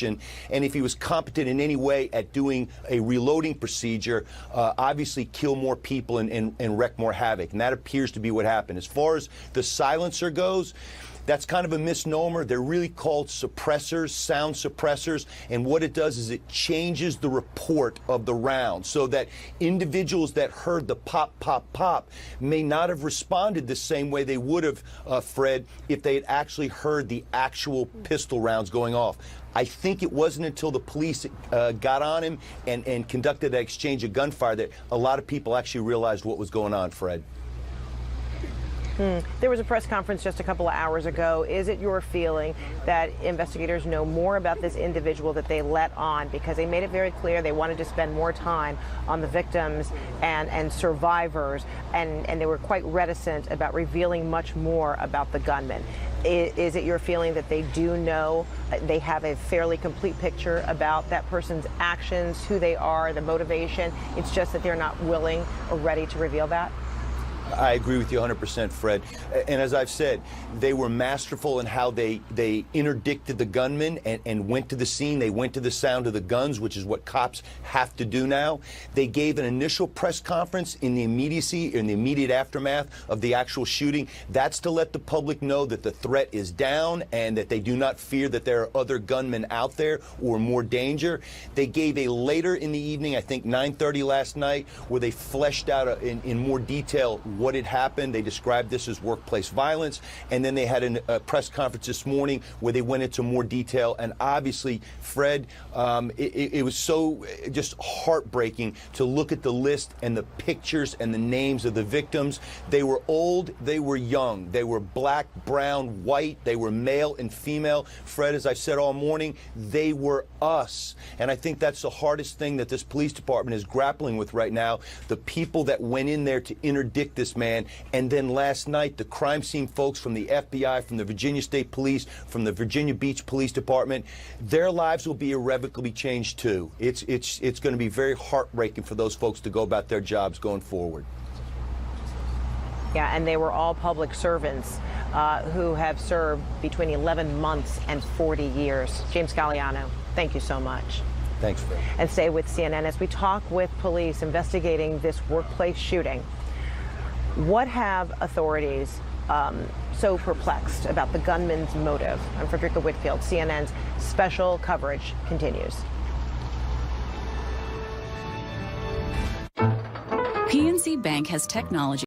And if he was competent in any way at doing a reloading procedure, obviously kill more people and wreak more havoc. And that appears to be what happened. As far as the silencer goes, that's kind of a misnomer. They're really called suppressors, sound suppressors. And what it does is it changes the report of the round so that individuals that heard the pop, pop, pop may not have responded the same way they would have, Fred, if they had actually heard the actual pistol rounds going off. I think it wasn't until the police got on him and conducted that exchange of gunfire that a lot of people actually realized what was going on, Fred. There was a press conference just a couple of hours ago. Is it your feeling that investigators know more about this individual that they let on, because they made it very clear they wanted to spend more time on the victims and survivors, and they were quite reticent about revealing much more about the gunman? Is it your feeling that they do know, they have a fairly complete picture about that person's actions, who they are, the motivation? It's just that they're not willing or ready to reveal that? I agree with you 100%, Fred. And as I've said, they were masterful in how they interdicted the gunman and went to the scene. They went to the sound of the guns, which is what cops have to do now. They gave an initial press conference in the immediate aftermath of the actual shooting. That's to let the public know that the threat is down and that they do not fear that there are other gunmen out there or more danger. They gave a later in the evening, I think 9:30 last night, where they fleshed out in more detail what had happened. They described this as workplace violence, and then they had a press conference this morning where they went into more detail. And obviously, Fred, it was so just heartbreaking to look at the list and the pictures and the names of the victims. They were old, they were young, they were black, brown, white, they were male and female. Fred, as I've said all morning, they were us. And I think that's the hardest thing that this police department is grappling with right now. The people that went in there to interdict this man, and then last night the crime scene folks from the FBI, from the Virginia State Police, from the Virginia Beach Police Department, their lives will be irrevocably changed too. It's going to be very heartbreaking for those folks to go about their jobs going forward. Yeah, and they were all public servants who have served between 11 months and 40 years. James Galliano, thank you so much. Thanks, Fred. And stay with CNN as we talk with police investigating this workplace shooting. What have authorities so perplexed about the gunman's motive? I'm Frederica Whitfield. CNN's special coverage continues. PNC Bank has technology